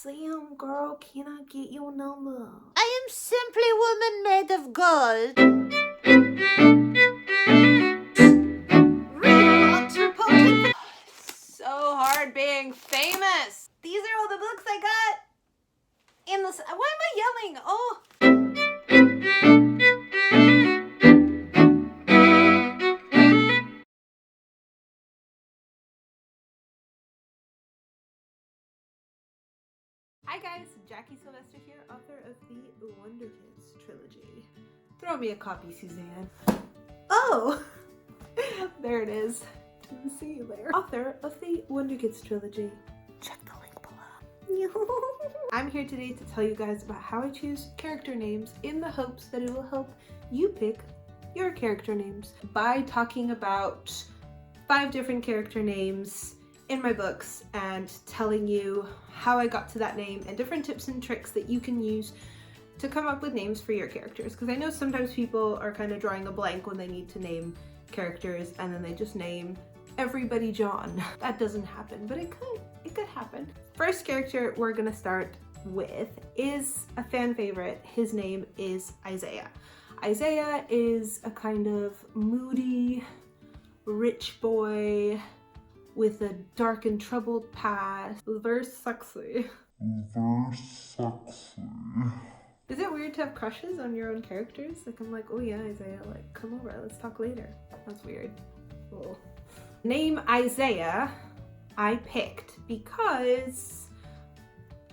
Sam, girl, can I get your number? I am simply woman made of gold. So hard being famous. These are all the books I got in the... Why am I yelling? Oh. Hi guys, Jackie Sylvester here, author of the Wonder Kids trilogy. Throw me a copy, Suzanne. Oh! There it is. Didn't see you there. Author of the Wonder Kids trilogy. Check the link below. I'm here today to tell you guys about how I choose character names in the hopes that it will help you pick your character names by talking about 5 different character names in my books and telling you how I got to that name and different tips and tricks that you can use to come up with names for your characters. Because I know sometimes people are kind of drawing a blank when they need to name characters and then they just name everybody John. That doesn't happen, but it could happen. First character we're gonna start with is a fan favorite. His name is Isaiah. Isaiah is a kind of moody, rich boy with a dark and troubled past. Very sexy. Very sexy. Is it weird to have crushes on your own characters? Like, I'm like, oh yeah, Isaiah, like, come over, let's talk later. That's weird. Cool. Name Isaiah I picked because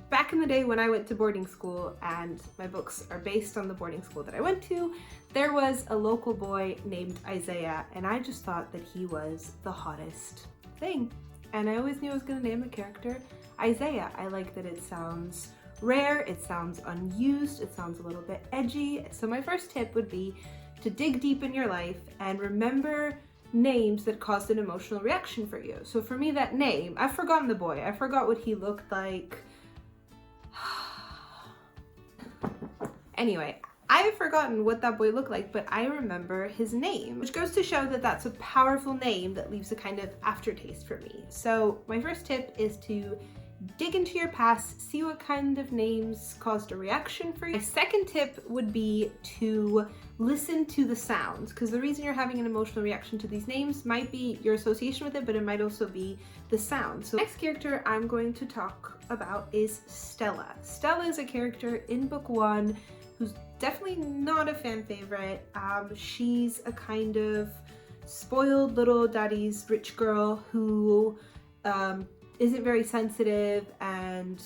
back in the day when I went to boarding school, and my books are based on the boarding school that I went to, there was a local boy named Isaiah, and I just thought that he was the hottest thing. And I always knew I was gonna name a character Isaiah. I like that it sounds rare, it sounds unused, it sounds a little bit edgy. So my first tip would be to dig deep in your life and remember names that caused an emotional reaction for you. So for me, that name, I've forgotten the boy. I forgot what he looked like. Anyway, I've forgotten what that boy looked like, but I remember his name, which goes to show that that's a powerful name that leaves a kind of aftertaste for me. So my first tip is to dig into your past, see what kind of names caused a reaction for you. My second tip would be to listen to the sounds, because the reason you're having an emotional reaction to these names might be your association with it, but it might also be the sound. So the next character I'm going to talk about is Stella. Stella is a character in book 1 who's definitely not a fan favorite. She's a kind of spoiled little daddy's rich girl who isn't very sensitive and,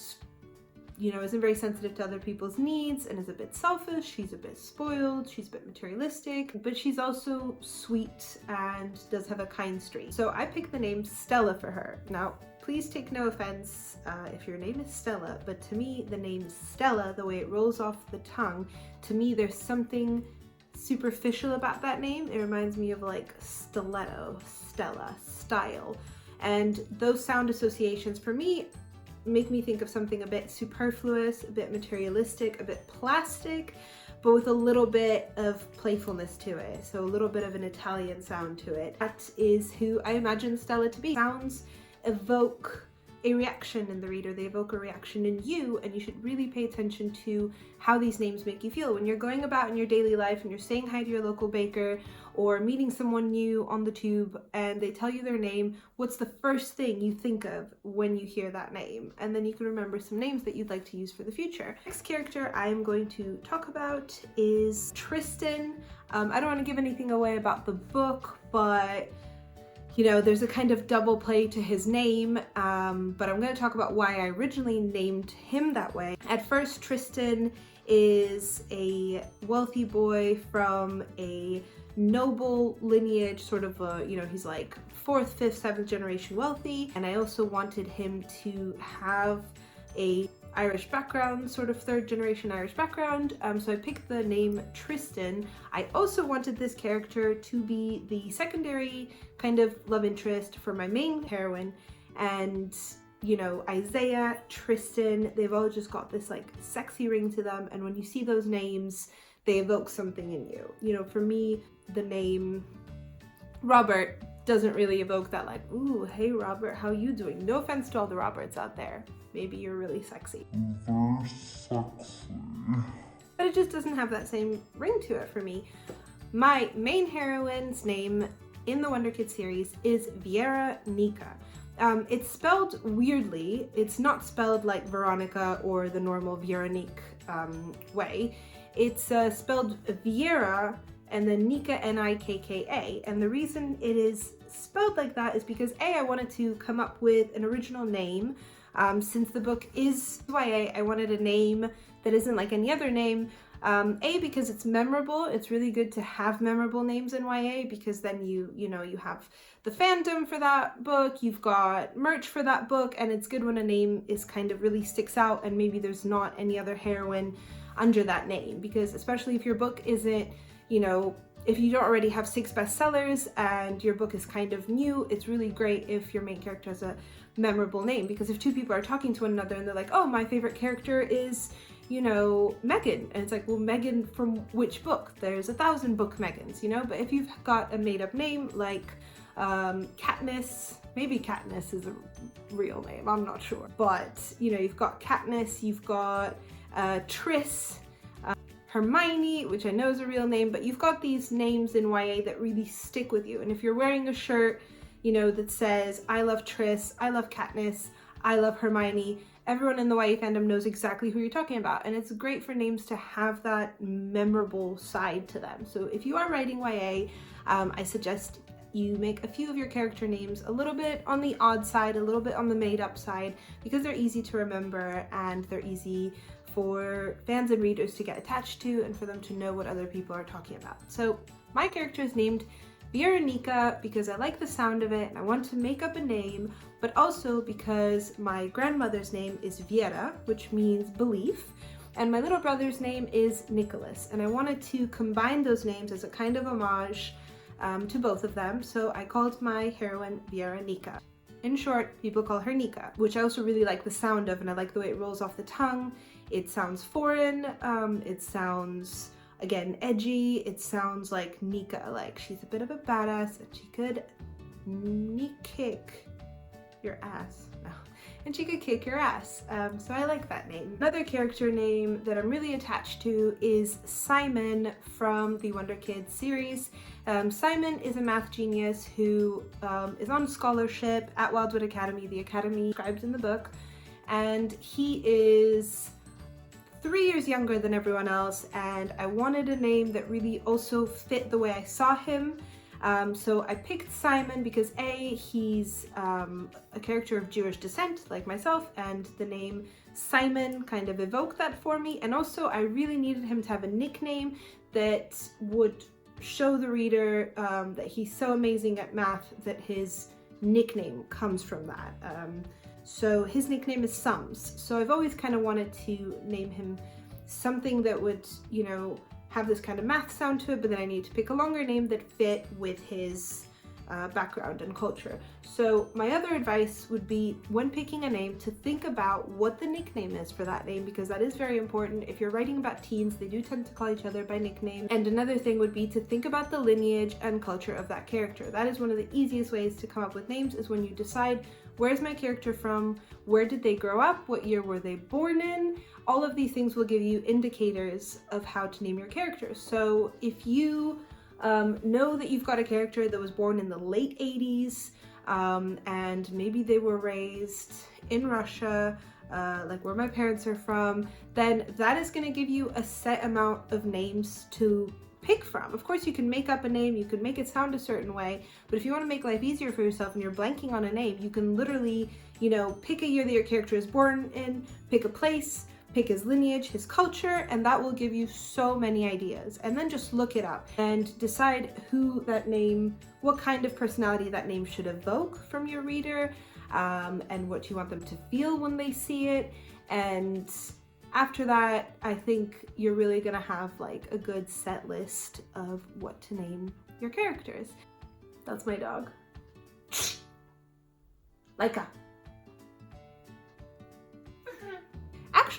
you know, isn't very sensitive to other people's needs and is a bit selfish. She's a bit spoiled, she's a bit materialistic, but she's also sweet and does have a kind streak. So I picked the name Stella for her. Now, please take no offense if your name is Stella, but to me, the name Stella, the way it rolls off the tongue, to me, there's something superficial about that name. It reminds me of like stiletto, Stella, style. And those sound associations for me make me think of something a bit superfluous, a bit materialistic, a bit plastic, but with a little bit of playfulness to it. So a little bit of an Italian sound to it. That is who I imagine Stella to be. Sounds evoke a reaction in the reader, they evoke a reaction in you, and you should really pay attention to how these names make you feel. When you're going about in your daily life and you're saying hi to your local baker or meeting someone new on the tube and they tell you their name, what's the first thing you think of when you hear that name? And then you can remember some names that you'd like to use for the future. Next character I'm going to talk about is Tristan. I don't want to give anything away about the book, but you know, there's a kind of double play to his name, but I'm going to talk about why I originally named him that way. At first, Tristan is a wealthy boy from a noble lineage, sort of a, you know, he's like 4th, 5th, 7th generation wealthy, and I also wanted him to have a Irish background, sort of 3rd generation Irish background, so I picked the name Tristan. I also wanted this character to be the secondary kind of love interest for my main heroine, and you know, Isaiah, Tristan, they've all just got this like sexy ring to them, and when you see those names, they evoke something in you. You know, for me, the name Robert doesn't really evoke that like, ooh, hey Robert, how you doing? No offense to all the Roberts out there. Maybe you're really sexy. Very sexy. But it just doesn't have that same ring to it for me. My main heroine's name in the Wonder Kids series is Vieira Nika. It's spelled weirdly. It's not spelled like Veronica or the normal Vieira Nika way. It's spelled Vieira and then Nika, Nikka. And the reason it is spelled like that is because I wanted to come up with an original name. Since the book is YA, I wanted a name that isn't like any other name. Because it's memorable. It's really good to have memorable names in YA because then you have the fandom for that book, you've got merch for that book, and it's good when a name is kind of really sticks out and maybe there's not any other heroine under that name, because especially if your book isn't, if you don't already have 6 bestsellers and your book is kind of new, it's really great if your main character has a memorable name, because if 2 people are talking to one another and they're like, oh, my favorite character is Megan, and it's like, well, Megan from which book? There's 1,000 book Megans, but if you've got a made-up name like Katniss, maybe Katniss is a real name, I'm not sure, but you've got Katniss, you've got Tris, Hermione, which I know is a real name, but you've got these names in YA that really stick with you. And if you're wearing a shirt that says I love Tris, I love Katniss, I love Hermione, everyone in the YA fandom knows exactly who you're talking about, and it's great for names to have that memorable side to them. So if you are writing YA, I suggest you make a few of your character names a little bit on the odd side, a little bit on the made-up side, because they're easy to remember and they're easy for fans and readers to get attached to and for them to know what other people are talking about. So my character is named Vieira Nika because I like the sound of it and I want to make up a name, but also because my grandmother's name is Vieira, which means belief, and my little brother's name is Nicholas, and I wanted to combine those names as a kind of homage to both of them, so I called my heroine Vieira Nika. In short, people call her Nika, which I also really like the sound of, and I like the way it rolls off the tongue. It sounds foreign, it sounds, again, edgy, it sounds like Nika, like she's a bit of a badass and she could kick your ass. No. And she could kick your ass, so I like that name. Another character name that I'm really attached to is Simon from the Wonder Kids series. Simon is a math genius who is on a scholarship at Wildwood Academy, the academy described in the book, and he is 3 years younger than everyone else, and I wanted a name that really also fit the way I saw him. So I picked Simon because he's a character of Jewish descent like myself, and the name Simon kind of evoked that for me, and also I really needed him to have a nickname that would show the reader that he's so amazing at math that his nickname comes from that. So his nickname is Sums. So I've always kind of wanted to name him something that would, have this kind of math sound to it, but then I need to pick a longer name that fit with his background and culture. So my other advice would be, when picking a name, to think about what the nickname is for that name, because that is very important. If you're writing about teens, they do tend to call each other by nickname. And another thing would be to think about the lineage and culture of that character. That is one of the easiest ways to come up with names, is when you decide, where's my character from? Where did they grow up? What year were they born in? All of these things will give you indicators of how to name your characters. So if you know that you've got a character that was born in the late 80s, and maybe they were raised in Russia, like where my parents are from, then that is going to give you a set amount of names to pick from. Of course, you can make up a name, you can make it sound a certain way, but if you want to make life easier for yourself and you're blanking on a name, you can literally, pick a year that your character is born in, pick a place, pick his lineage, his culture, and that will give you so many ideas. And then just look it up and decide who that name, what kind of personality that name should evoke from your reader, and what you want them to feel when they see it. And after that, I think you're really gonna have like a good set list of what to name your characters. That's my dog. Laika.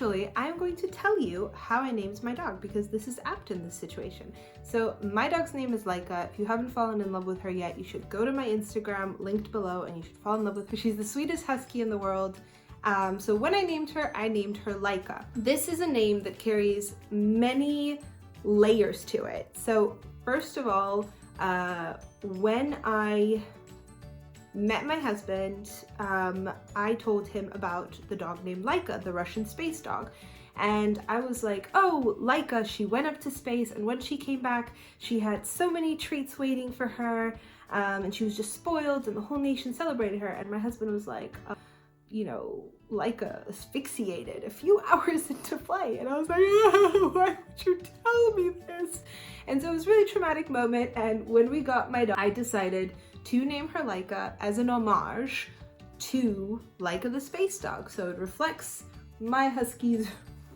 actually, I'm going to tell you how I named my dog because this is apt in this situation. So my dog's name is Laika. If you haven't fallen in love with her yet, you should go to my Instagram, linked below, and you should fall in love with her. She's the sweetest husky in the world. So when I named her Laika. This is a name that carries many layers to it. So first of all, when I met my husband, I told him about the dog named Laika, the Russian space dog. And I was like, oh, Laika, she went up to space, and when she came back, she had so many treats waiting for her, and she was just spoiled, and the whole nation celebrated her. And my husband was like, you know, Laika asphyxiated a few hours into flight. And I was like, oh, why would you tell me this? And so it was a really traumatic moment. And when we got my dog, I decided to name her Laika as an homage to Laika the space dog. So it reflects my husky's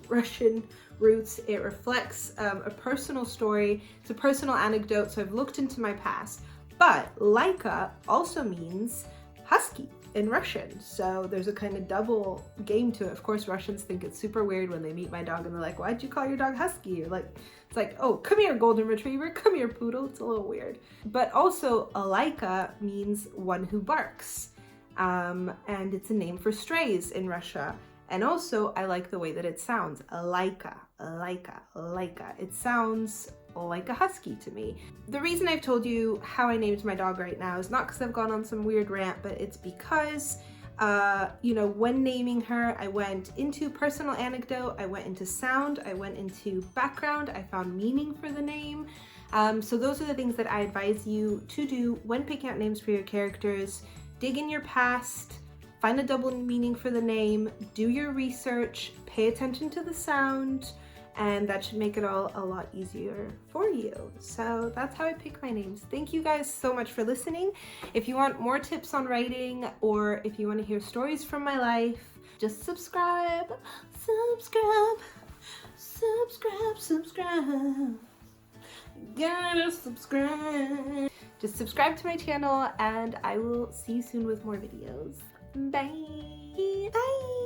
Russian roots. It reflects a personal story. It's a personal anecdote. So I've looked into my past. But Laika also means husky in Russian, so there's a kind of double game to it. Of course, Russians think it's super weird when they meet my dog and they're like, why'd you call your dog husky? You're like, it's like, oh, come here, golden retriever, come here, poodle. It's a little weird. But also, Laika means one who barks, and it's a name for strays in Russia. And also, I like the way that it sounds, Laika, Laika, Laika. It sounds like a husky to me. The reason I've told you how I named my dog right now is not because I've gone on some weird rant, but it's because, you know, when naming her, I went into personal anecdote, I went into sound, I went into background, I found meaning for the name. So those are the things that I advise you to do when picking out names for your characters. Dig in your past, find a double meaning for the name, do your research, pay attention to the sound, and that should make it all a lot easier for you. So that's how I pick my names. Thank you guys so much for listening. If you want more tips on writing, or if you want to hear stories from my life, just subscribe, subscribe, subscribe, subscribe. You gotta subscribe. Just subscribe to my channel, and I will see you soon with more videos. Bye. Bye.